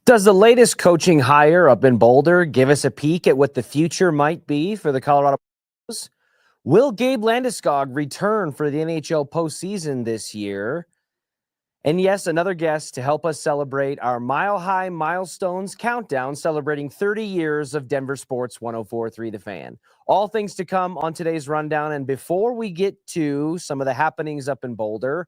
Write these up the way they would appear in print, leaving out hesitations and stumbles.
Does the latest coaching hire up in Boulder give us a peek at what the future might be for the Colorado Broncos? Will Gabe Landeskog return for the NHL postseason this year? And yes, another guest to help us celebrate our Mile High Milestones countdown, celebrating 30 years of Denver Sports 104.3 The Fan. All things to come on today's rundown. And before we get to some of the happenings up in Boulder,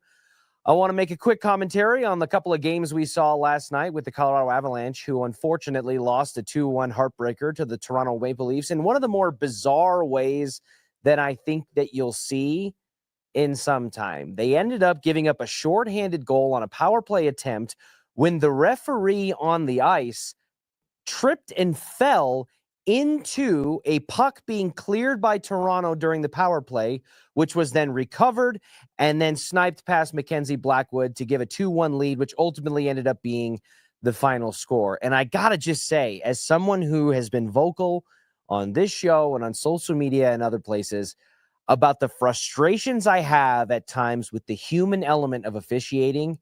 I want to make a quick commentary on the couple of games we saw last night with the Colorado Avalanche, who unfortunately lost a 2-1 heartbreaker to the Toronto Maple Leafs in one of the more bizarre ways that I think that you'll see in some time. They ended up giving up a shorthanded goal on a power play attempt when the referee on the ice tripped and fell into a puck being cleared by Toronto during the power play, which was then recovered and then sniped past Mackenzie Blackwood to give a 2-1 lead, which ultimately ended up being the final score. And I got to just say, as someone who has been vocal on this show and on social media and other places about the frustrations I have at times with the human element of officiating,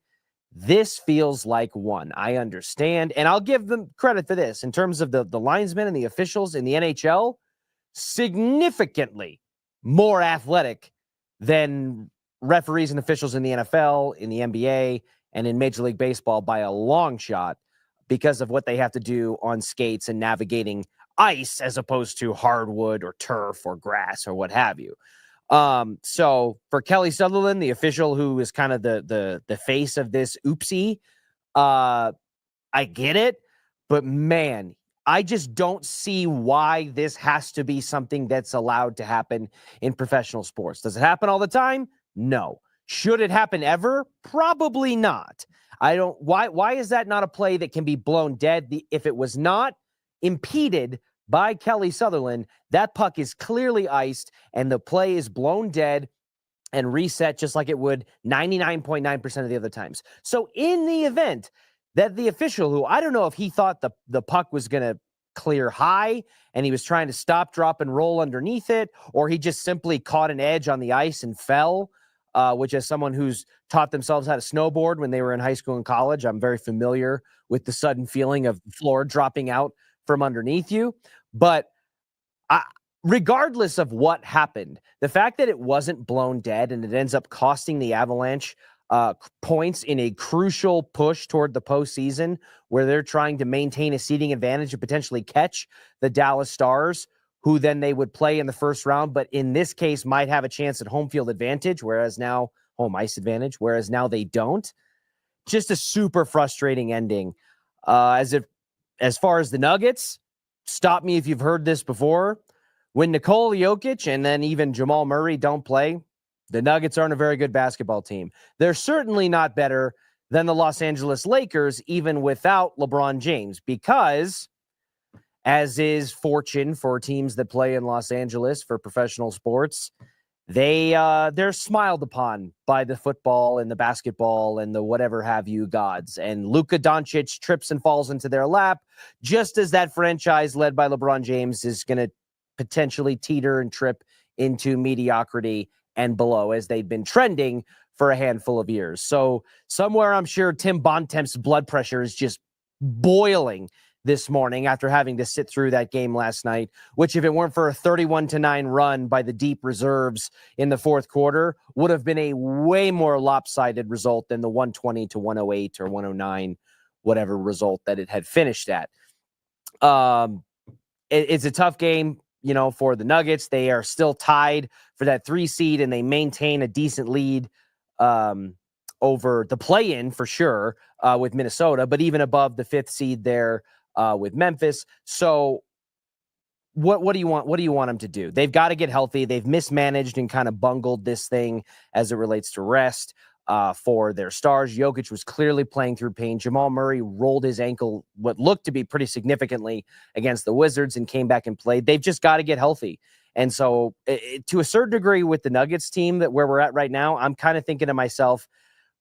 this feels like one. I understand, and I'll give them credit for this. In terms of the linesmen and the officials in the NHL, significantly more athletic than referees and officials in the NFL, in the NBA, and in Major League Baseball by a long shot because of what they have to do on skates and navigating ice as opposed to hardwood or turf or grass or what have you. So for Kelly Sutherland, the official who is kind of the face of this oopsie, I get it, but man, I just don't see why this has to be something that's allowed to happen in professional sports. Does it happen all the time? No. Should it happen ever? Probably not. Why is that not a play that can be blown dead? If it was not impeded by Kelly Sutherland, that puck is clearly iced and the play is blown dead and reset just like it would 99.9% of the other times. So in the event that the official, who I don't know if he thought the puck was going to clear high and he was trying to stop, drop, and roll underneath it, or he just simply caught an edge on the ice and fell, which as someone who's taught themselves how to snowboard when they were in high school and college, I'm very familiar with the sudden feeling of the floor dropping out from underneath you. But regardless of what happened, the fact that it wasn't blown dead and it ends up costing the Avalanche points in a crucial push toward the postseason where they're trying to maintain a seeding advantage and potentially catch the Dallas Stars, who then they would play in the first round, but in this case might have a chance at home field advantage, whereas now home ice advantage, whereas now they don't. Just a super frustrating ending. As far as the Nuggets, stop me if you've heard this before. When Nikola Jokic and then even Jamal Murray don't play, the Nuggets aren't a very good basketball team. They're certainly not better than the Los Angeles Lakers, even without LeBron James, because, as is fortune for teams that play in Los Angeles for professional sports, they're smiled upon by the football and the basketball and the whatever have you gods. And Luka Doncic trips and falls into their lap, just as that franchise led by LeBron James is going to potentially teeter and trip into mediocrity and below, as they've been trending for a handful of years. So somewhere I'm sure Tim Bontemps' blood pressure is just boiling this morning after having to sit through that game last night, which if it weren't for a 31-9 run by the deep reserves in the fourth quarter, would have been a way more lopsided result than the 120-108 or 109, whatever result that it had finished at. It's a tough game, for the Nuggets. They are still tied for that 3 seed and they maintain a decent lead over the play-in for sure with Minnesota, but even above the 5th seed there with Memphis. So what do you want? What do you want them to do? They've got to get healthy. They've mismanaged and kind of bungled this thing as it relates to rest for their stars. Jokic was clearly playing through pain. Jamal Murray rolled his ankle, what looked to be pretty significantly, against the Wizards and came back and played. They've just got to get healthy. And so to a certain degree with the Nuggets team where we're at right now, I'm kind of thinking to myself,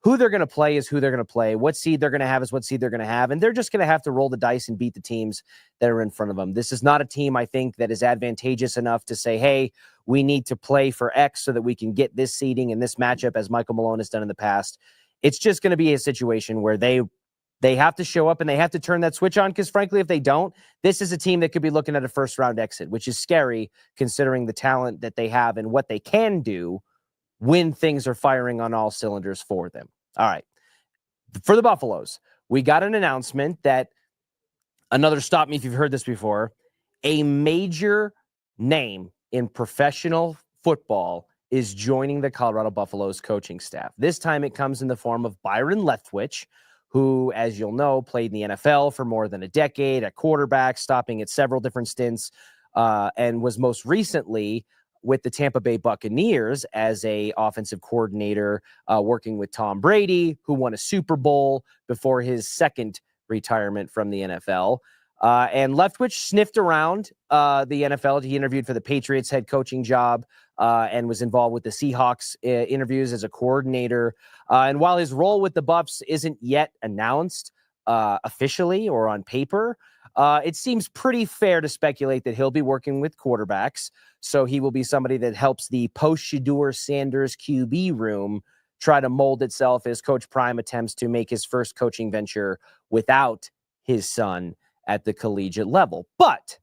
who they're going to play is who they're going to play. What seed they're going to have is what seed they're going to have. And they're just going to have to roll the dice and beat the teams that are in front of them. This is not a team, I think, that is advantageous enough to say, hey, we need to play for X so that we can get this seeding in this matchup, as Michael Malone has done in the past. It's just going to be a situation where they They have to show up and they have to turn that switch on because, frankly, if they don't, this is a team that could be looking at a first-round exit, which is scary considering the talent that they have and what they can do when things are firing on all cylinders for them. All right. For the Buffaloes, we got an announcement that another stop me if you've heard this before, a major name in professional football is joining the Colorado Buffaloes coaching staff. This time it comes in the form of Byron Leftwich, who, as you'll know, played in the NFL for more than a decade at quarterback, stopping at several different stints, and was most recently with the Tampa Bay Buccaneers as a offensive coordinator, working with Tom Brady, who won a Super Bowl before his second retirement from the NFL. And Leftwich sniffed around the NFL. He interviewed for the Patriots head coaching job and was involved with the Seahawks interviews as a coordinator. And while his role with the Buffs isn't yet announced officially or on paper, it seems pretty fair to speculate that he'll be working with quarterbacks. So he will be somebody that helps the post-Shedeur Sanders QB room try to mold itself as Coach Prime attempts to make his first coaching venture without his son at the collegiate level. But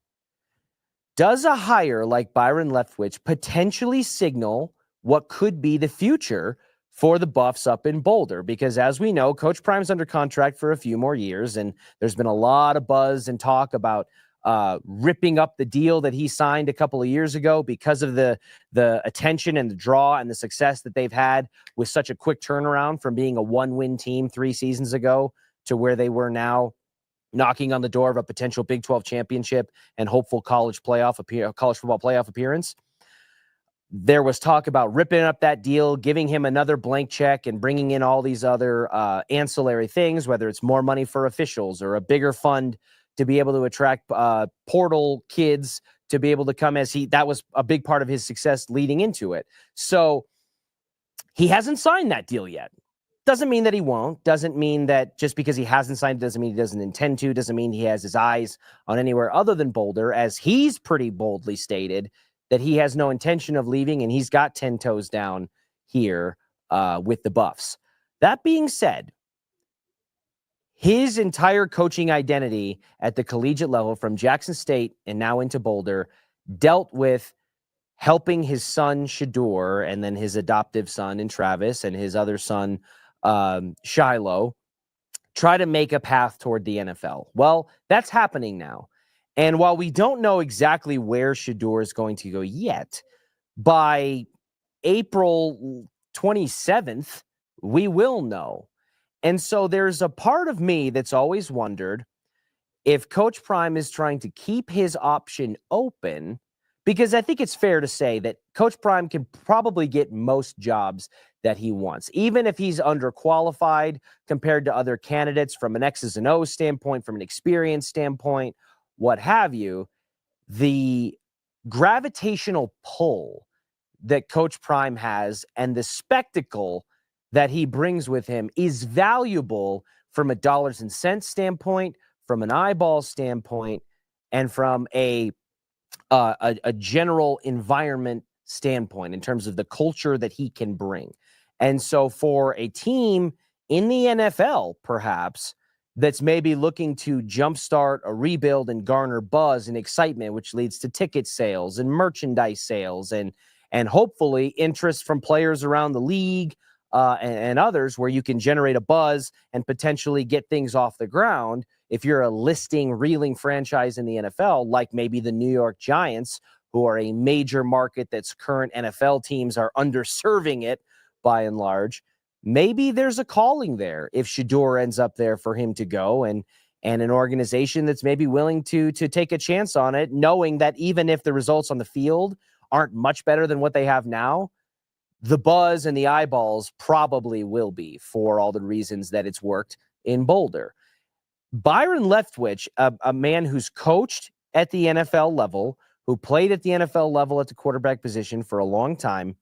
does a hire like Byron Leftwich potentially signal what could be the future for the Buffs up in Boulder? Because as we know, Coach Prime's under contract for a few more years, and there's been a lot of buzz and talk about ripping up the deal that he signed a couple of years ago because of the attention and the draw and the success that they've had with such a quick turnaround from being a one-win team 3 seasons ago to where they were now, knocking on the door of a potential Big 12 championship and hopeful college football playoff appearance. There was talk about ripping up that deal, giving him another blank check and bringing in all these other ancillary things, whether it's more money for officials or a bigger fund to be able to attract portal kids to be able to come that was a big part of his success leading into it. So he hasn't signed that deal yet. Doesn't mean that he won't. Doesn't mean that just because he hasn't signed it doesn't mean he doesn't intend to. Doesn't mean he has his eyes on anywhere other than Boulder, as he's pretty boldly stated that he has no intention of leaving and he's got 10 toes down here with the Buffs. That being said, his entire coaching identity at the collegiate level from Jackson State and now into Boulder dealt with helping his son Shedeur and then his adoptive son in Travis and his other son Shiloh try to make a path toward the NFL. Well, that's happening now. And while we don't know exactly where Shedeur is going to go yet, by April 27th, we will know. And so there's a part of me that's always wondered if Coach Prime is trying to keep his option open, because I think it's fair to say that Coach Prime can probably get most jobs that he wants, even if he's underqualified compared to other candidates from an X's and O's standpoint, from an experience standpoint, what have you. The gravitational pull that Coach Prime has and the spectacle that he brings with him is valuable from a dollars and cents standpoint, from an eyeball standpoint, and from a general environment standpoint in terms of the culture that he can bring. And so for a team in the NFL, perhaps, that's maybe looking to jumpstart a rebuild and garner buzz and excitement, which leads to ticket sales and merchandise sales and hopefully interest from players around the league and others, where you can generate a buzz and potentially get things off the ground. If you're a reeling franchise in the NFL, like maybe the New York Giants, who are a major market that's current NFL teams are underserving it by and large, maybe there's a calling there if Shedeur ends up there for him to go, and an organization that's maybe willing to take a chance on it, knowing that even if the results on the field aren't much better than what they have now, the buzz and the eyeballs probably will be, for all the reasons that it's worked in Boulder. Byron Leftwich, a man who's coached at the NFL level, who played at the NFL level at the quarterback position for a long time,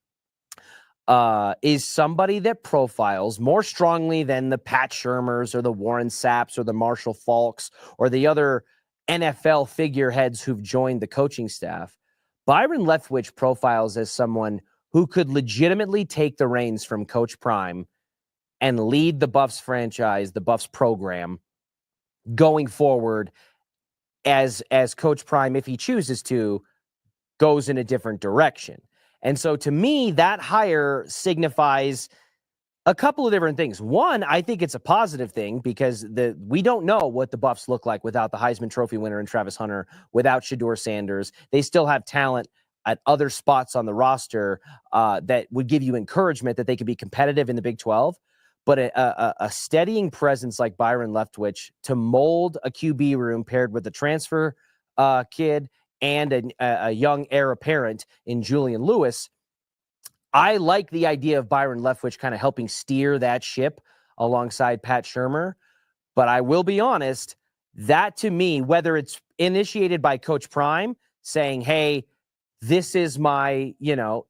is somebody that profiles more strongly than the Pat Shurmurs or the Warren Sapps or the Marshall Falks or the other NFL figureheads who've joined the coaching staff. Byron Leftwich profiles as someone who could legitimately take the reins from Coach Prime and lead the Buffs franchise, the Buffs program, going forward as Coach Prime, if he chooses to, goes in a different direction. And so to me, that hire signifies a couple of different things. One, I think it's a positive thing because we don't know what the Buffs look like without the Heisman Trophy winner and Travis Hunter, without Shedeur Sanders. They still have talent at other spots on the roster that would give you encouragement that they could be competitive in the Big 12. But a steadying presence like Byron Leftwich to mold a QB room paired with a transfer kid and a young heir apparent in Julian Lewis, I like the idea of Byron Leftwich kind of helping steer that ship alongside Pat Shurmur. But I will be honest, that to me, whether it's initiated by Coach Prime saying, hey, this is my,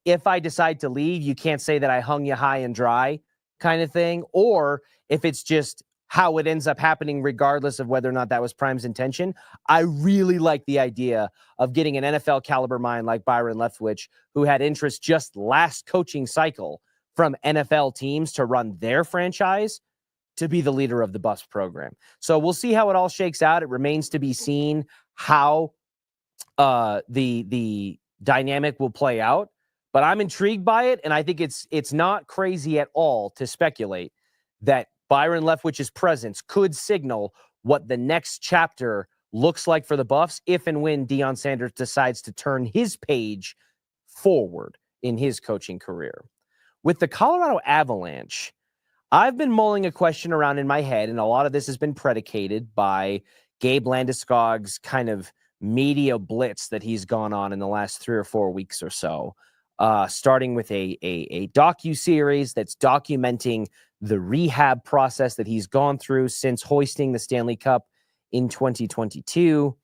if I decide to leave, you can't say that I hung you high and dry kind of thing, or if it's just how it ends up happening regardless of whether or not that was Prime's intention. I really like the idea of getting an NFL caliber mind like Byron Leftwich, who had interest just last coaching cycle from NFL teams to run their franchise, to be the leader of the Buffs program. So we'll see how it all shakes out. It remains to be seen how the dynamic will play out, but I'm intrigued by it. And I think it's not crazy at all to speculate that Byron Leftwich's presence could signal what the next chapter looks like for the Buffs if and when Deion Sanders decides to turn his page forward in his coaching career. With the Colorado Avalanche, I've been mulling a question around in my head, and a lot of this has been predicated by Gabe Landeskog's kind of media blitz that he's gone on in the last 3 or 4 weeks or so, starting with a docu-series that's documenting the rehab process that he's gone through since hoisting the Stanley Cup in 2022,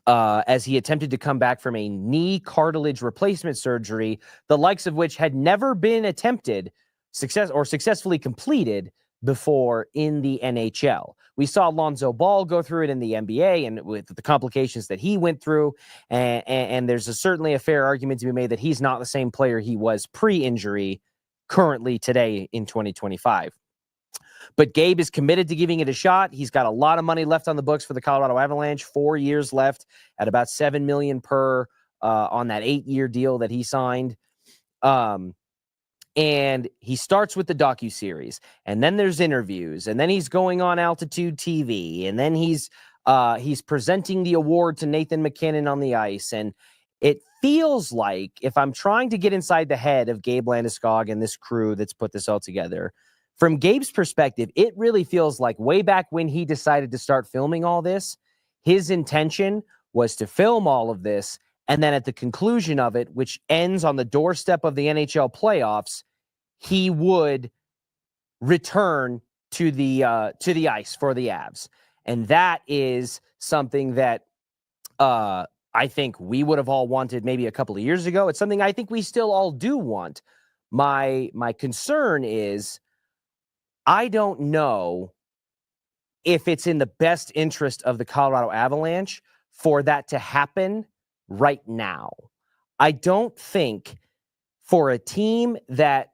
as he attempted to come back from a knee cartilage replacement surgery, the likes of which had never been attempted successfully completed before in the NHL. We saw Lonzo Ball go through it in the NBA and with the complications that he went through. And there's certainly a fair argument to be made that he's not the same player he was pre-injury currently today in 2025. But Gabe is committed to giving it a shot. He's got a lot of money left on the books for the Colorado Avalanche, 4 years left at about $7 million per on that 8-year deal that he signed. And he starts with the docuseries, and then there's interviews, and then he's going on Altitude TV, and then he's presenting the award to Nathan McKinnon on the ice. And it feels like, if I'm trying to get inside the head of Gabe Landeskog and this crew that's put this all together, from Gabe's perspective, it really feels like way back when he decided to start filming all this, his intention was to film all of this, and then at the conclusion of it, which ends on the doorstep of the NHL playoffs, he would return to the ice for the Avs. And that is something that I think we would have all wanted maybe a couple of years ago. It's something I think we still all do want. My concern is, I don't know if it's in the best interest of the Colorado Avalanche for that to happen right now. I don't think for a team that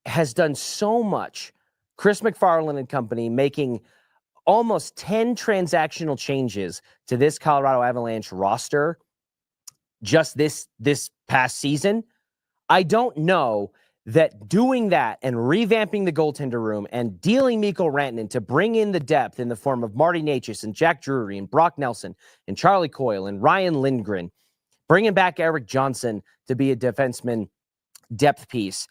has done so much, Chris McFarland and company making almost 10 transactional changes to this Colorado Avalanche roster just this past season, I don't know that doing that and revamping the goaltender room and dealing Mikko Rantanen to bring in the depth in the form of Marty Necas and Jack Drury and Brock Nelson and Charlie Coyle and Ryan Lindgren, bringing back Eric Johnson to be a defenseman depth piece,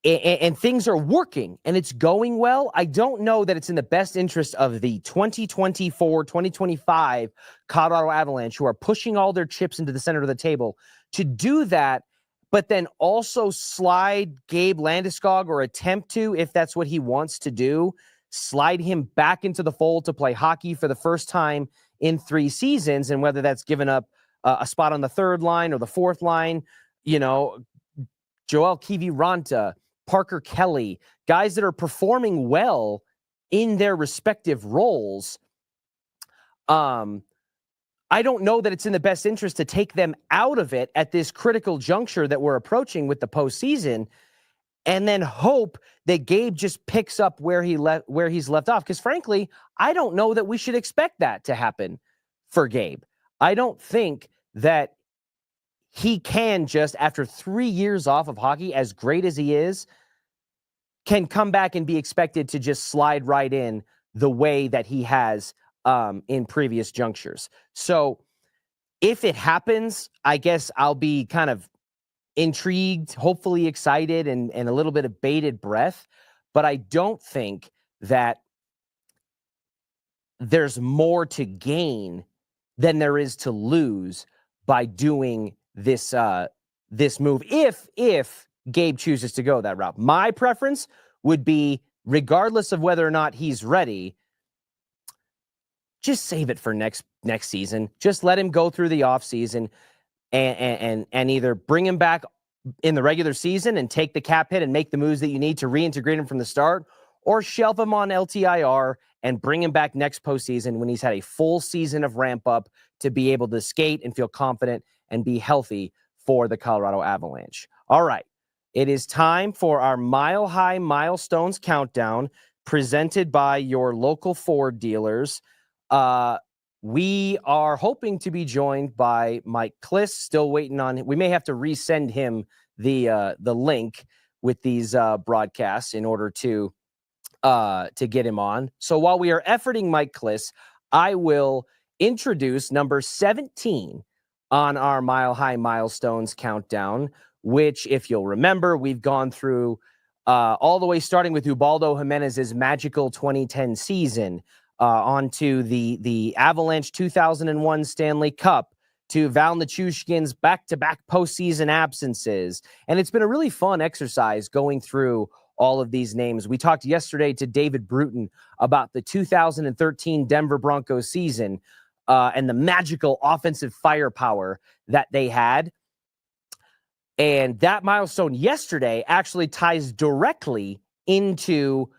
and things are working and it's going well. I don't know that it's in the best interest of the 2024-2025 Colorado Avalanche, who are pushing all their chips into the center of the table, to do that, but then also slide Gabe Landeskog, or attempt to, if that's what he wants to do, slide him back into the fold to play hockey for the first time in 3 seasons. And whether that's given up a spot on the 3rd line or the 4th line, Joel Kiviranta, Parker Kelly, guys that are performing well in their respective roles. I don't know that it's in the best interest to take them out of it at this critical juncture that we're approaching with the postseason. and then hope that Gabe just picks up where he's left off. Because frankly, I don't know that we should expect that to happen for Gabe. I don't think that he can just, after 3 years off of hockey, as great as he is, can come back and be expected to just slide right in the way that he has in previous junctures. So if it happens, I guess I'll be kind of intrigued, hopefully excited, and a little bit of bated breath. But I don't think that there's more to gain than there is to lose by doing this move. If Gabe chooses to go that route, my preference would be, regardless of whether or not he's ready, just save it for next season. Just let him go through the offseason and either bring him back in the regular season and take the cap hit and make the moves that you need to reintegrate him from the start, or shelf him on LTIR and bring him back next postseason when he's had a full season of ramp up to be able to skate and feel confident and be healthy for the Colorado Avalanche. All right. It is time for our Mile High Milestones countdown, presented by your local Ford dealers. We are hoping to be joined by Mike Kliss. Still waiting on. We may have to resend him the link with these broadcasts in order to get him on. So while we are efforting Mike Kliss, I will introduce number 17 on our Mile High Milestones countdown, which, if you'll remember, we've gone through all the way starting with Ubaldo Jimenez's magical 2010 season, onto the Avalanche 2001 Stanley Cup, to Val Nichushkin's back-to-back postseason absences. And it's been a really fun exercise going through all of these names. We talked yesterday to David Bruton about the 2013 Denver Broncos season and the magical offensive firepower that they had. And that milestone yesterday actually ties directly into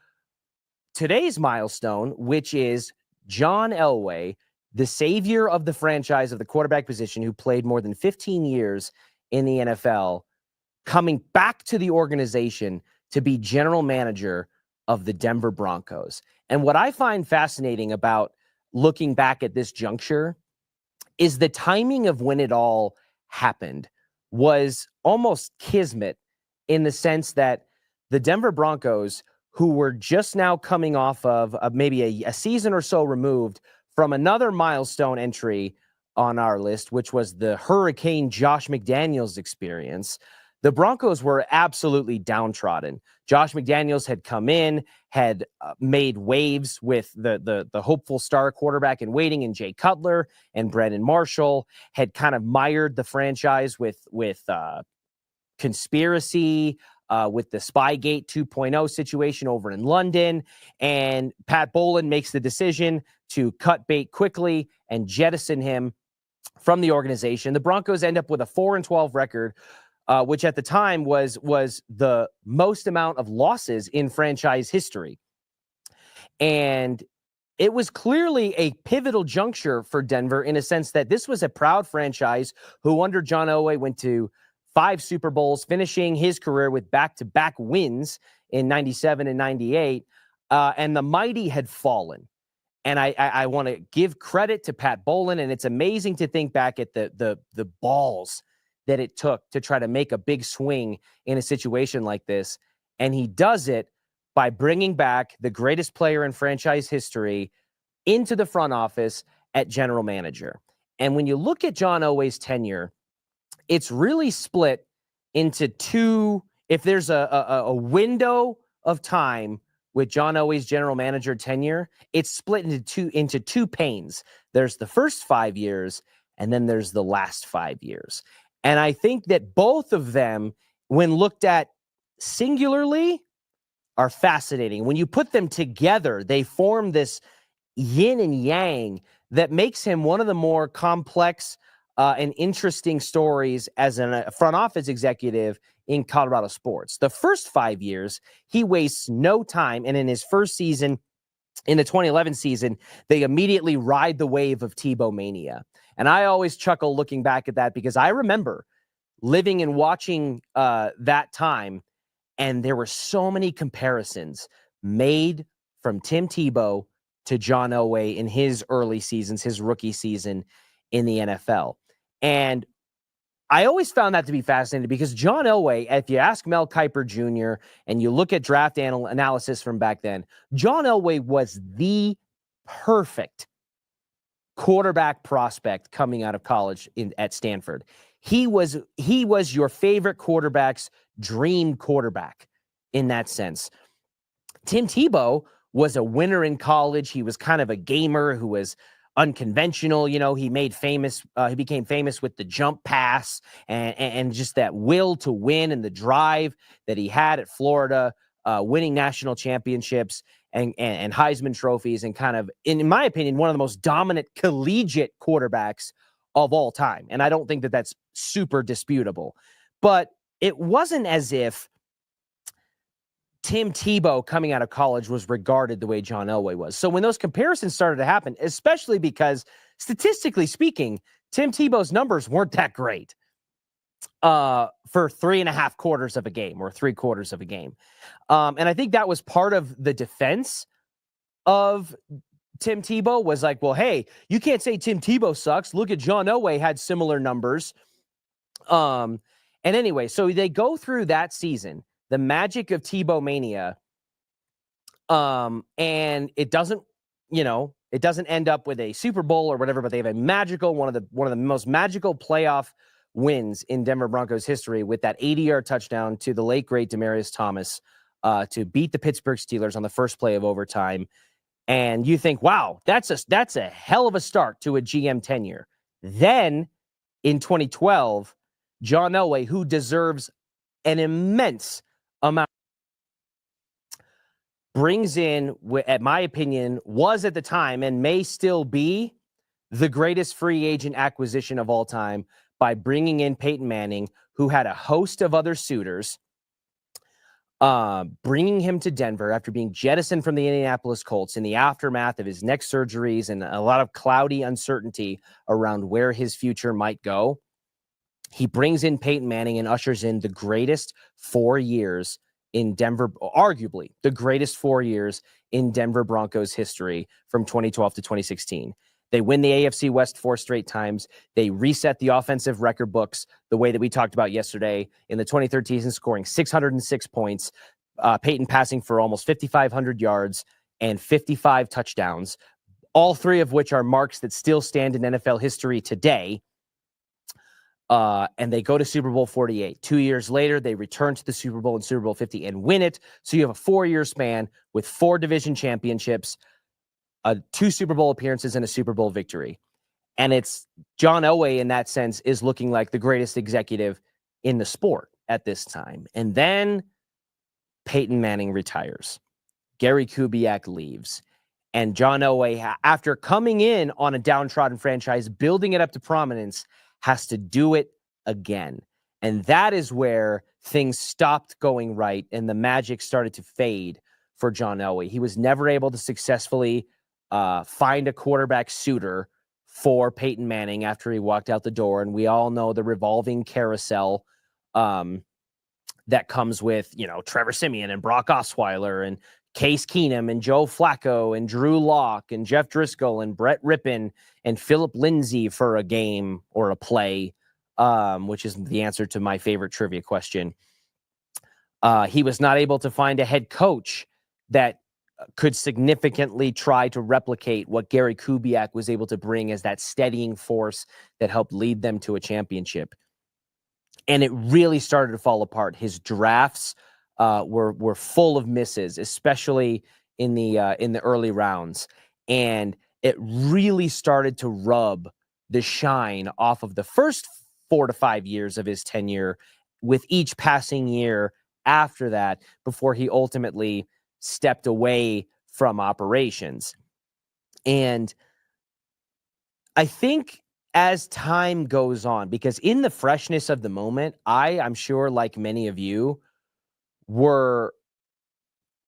today's milestone, which is John Elway, the savior of the franchise of the quarterback position, who played more than 15 years in the NFL, coming back to the organization to be general manager of the Denver Broncos. And what I find fascinating about looking back at this juncture is the timing of when it all happened was almost kismet, in the sense that the Denver Broncos, who were just now coming off of maybe a season or so removed from another milestone entry on our list, which was the Hurricane Josh McDaniels experience, the Broncos were absolutely downtrodden. Josh McDaniels had come in, had made waves with the hopeful star quarterback in waiting in Jay Cutler and Brandon Marshall, had kind of mired the franchise with conspiracy, with the Spygate 2.0 situation over in London. And Pat Bowlen makes the decision to cut bait quickly and jettison him from the organization. The Broncos end up with a 4-12 record, which at the time was the most amount of losses in franchise history. And it was clearly a pivotal juncture for Denver, in a sense that this was a proud franchise who, under John Elway, went to 5 Super Bowls, finishing his career with back-to-back wins in 97 and 98. And the mighty had fallen. And I want to give credit to Pat Bowlen, and it's amazing to think back at the balls that it took to try to make a big swing in a situation like this. And he does it by bringing back the greatest player in franchise history into the front office at general manager. And when you look at John Elway's tenure, it's really split into two. If there's a window of time with John Elway's general manager tenure, it's split into two panes. There's the first 5 years, and then there's the last 5 years. And I think that both of them, when looked at singularly, are fascinating. When you put them together, they form this yin and yang that makes him one of the more complex and interesting stories as a front office executive in Colorado sports. The first 5 years, he wastes no time. And in his first season, in the 2011 season, they immediately ride the wave of Tebow mania. And I always chuckle looking back at that, because I remember living and watching that time And there were so many comparisons made from Tim Tebow to John Elway in his early seasons, his rookie season in the NFL. And I always found that to be fascinating because John Elway, if you ask Mel Kiper Jr. and you look at draft analysis from back then, John Elway was the perfect quarterback prospect coming out of college at Stanford. He was your favorite quarterback's dream quarterback in that sense. Tim Tebow was a winner in college. He was kind of a gamer who was unconventional. He became famous with the jump pass and just that will to win and the drive that he had at Florida, winning national championships and Heisman trophies, and kind of, in my opinion, one of the most dominant collegiate quarterbacks of all time. And I don't think that that's super disputable. But it wasn't as if Tim Tebow coming out of college was regarded the way John Elway was. So when those comparisons started to happen, especially because statistically speaking, Tim Tebow's numbers weren't that great for 3.5 quarters of a game or 3/4 of a game. And I think that was part of the defense of Tim Tebow was like, well, hey, you can't say Tim Tebow sucks. Look at John Elway had similar numbers. And anyway, so they go through that season, the magic of Tebow mania. And it doesn't end up with a Super Bowl or whatever, but they have a magical, one of the most magical playoff wins in Denver Broncos history with that 80-yard touchdown to the late great Demaryius Thomas to beat the Pittsburgh Steelers on the first play of overtime. And you think, wow, that's a hell of a start to a GM tenure. Then in 2012, John Elway, who deserves an immense amount, brings in, at my opinion, was at the time and may still be the greatest free agent acquisition of all time by bringing in Peyton Manning, who had a host of other suitors, bringing him to Denver after being jettisoned from the Indianapolis Colts in the aftermath of his neck surgeries and a lot of cloudy uncertainty around where his future might go. He brings in Peyton Manning and ushers in the greatest 4 years in Denver, arguably the greatest 4 years in Denver Broncos history from 2012 to 2016. They win the AFC West 4 straight times. They reset the offensive record books the way that we talked about yesterday in the 2013 season, scoring 606 points, Peyton passing for almost 5,500 yards and 55 touchdowns, all 3 of which are marks that still stand in NFL history today. And they go to Super Bowl 48. 2 years later, they return to the Super Bowl in Super Bowl 50 and win it. So you have a 4-year span with 4 division championships, 2 Super Bowl appearances, and a Super Bowl victory. And it's John Elway, in that sense, is looking like the greatest executive in the sport at this time. And then Peyton Manning retires. Gary Kubiak leaves. And John Elway, after coming in on a downtrodden franchise, building it up to prominence, has to do it again. And that is where things stopped going right and the magic started to fade for John Elway. He was never able to successfully find a quarterback suitor for Peyton Manning after he walked out the door. And we all know the revolving carousel that comes with, Trevor Siemian and Brock Osweiler and Case Keenum and Joe Flacco and Drew Lock and Jeff Driscoll and Brett Rippon and Philip Lindsay for a game or a play, which is the answer to my favorite trivia question. He was not able to find a head coach that could significantly try to replicate what Gary Kubiak was able to bring as that steadying force that helped lead them to a championship. And it really started to fall apart. His drafts were full of misses, especially in the early rounds. And it really started to rub the shine off of the first 4 to 5 years of his tenure, with each passing year after that, before he ultimately stepped away from operations. And I think as time goes on, because in the freshness of the moment, I'm sure, like many of you, were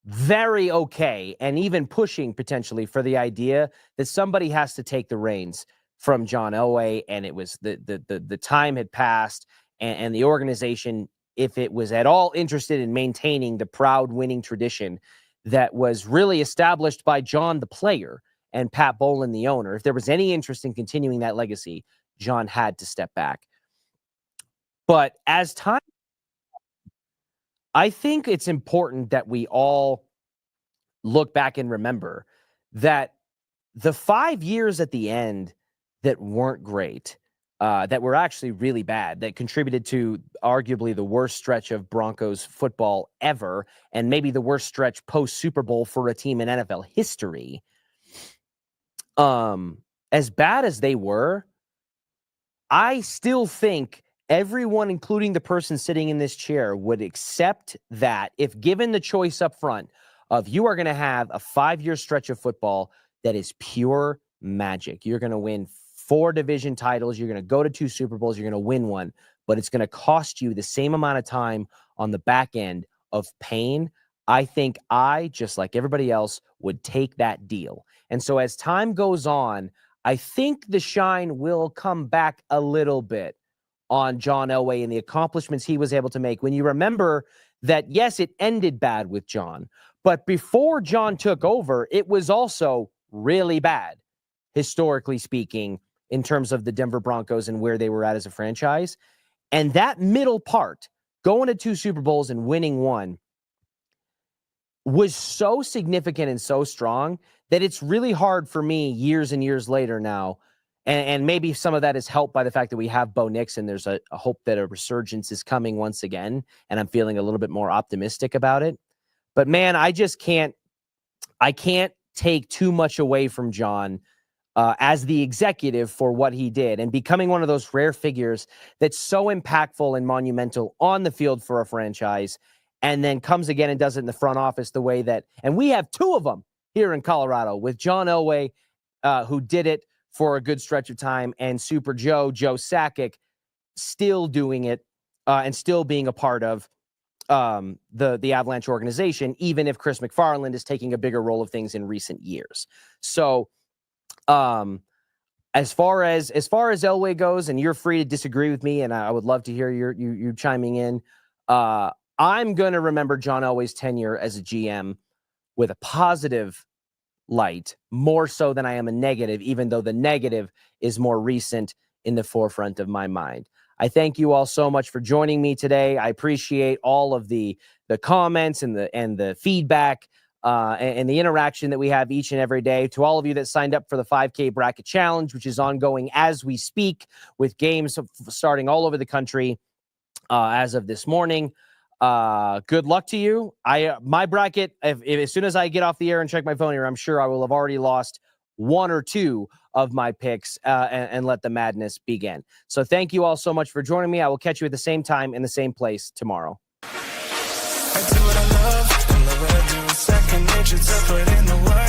very okay and even pushing potentially for the idea that somebody has to take the reins from John Elway. And it was the time had passed and the organization if it was at all interested in maintaining the proud winning tradition that was really established by John the player and Pat Bowlen the owner. If there was any interest in continuing that legacy, John had to step back. But as time, I think it's important that we all look back and remember that the 5 years at the end that weren't great, that were actually really bad, that contributed to arguably the worst stretch of Broncos football ever, and maybe the worst stretch post-Super Bowl for a team in NFL history. As bad as they were, I still think everyone, including the person sitting in this chair, would accept that if given the choice up front of you are going to have a 5-year stretch of football that is pure magic. You're going to win 4 division titles. You're going to go to 2 Super Bowls. You're going to win one, but it's going to cost you the same amount of time on the back end of pain. I think I, just like everybody else, would take that deal. And so as time goes on, I think the shine will come back a little bit on John Elway and the accomplishments he was able to make. When you remember that, yes, it ended bad with John, but before John took over, it was also really bad, historically speaking, in terms of the Denver Broncos and where they were at as a franchise. And that middle part, going to 2 Super Bowls and winning 1, was so significant and so strong that it's really hard for me years and years later now. And maybe some of that is helped by the fact that we have Bo Nix and there's a hope that a resurgence is coming once again. And I'm feeling a little bit more optimistic about it. But man, I can't take too much away from John as the executive for what he did and becoming one of those rare figures that's so impactful and monumental on the field for a franchise, and then comes again and does it in the front office the way that, and we have 2 of them here in Colorado with John Elway, who did it for a good stretch of time, and Super Joe Sakic, still doing it and still being a part of the Avalanche organization, even if Chris McFarland is taking a bigger role of things in recent years. So as far as Elway goes, and you're free to disagree with me, and I would love to hear you chiming in. I'm going to remember John Elway's tenure as a GM with a positive light, more so than I am a negative, even though the negative is more recent in the forefront of my mind. I thank you all so much for joining me today. I appreciate all of the comments and the feedback and the interaction that we have each and every day. To all of you that signed up for the 5K Bracket Challenge, which is ongoing as we speak, with games starting all over the country as of this morning. Good luck to you. My bracket, if as soon as I get off the air and check my phone here, I'm sure I will have already lost 1 or 2 of my picks and let the madness begin. So thank you all so much for joining me. I will catch you at the same time in the same place tomorrow. I do what I love what I do. Second nature to put in the work.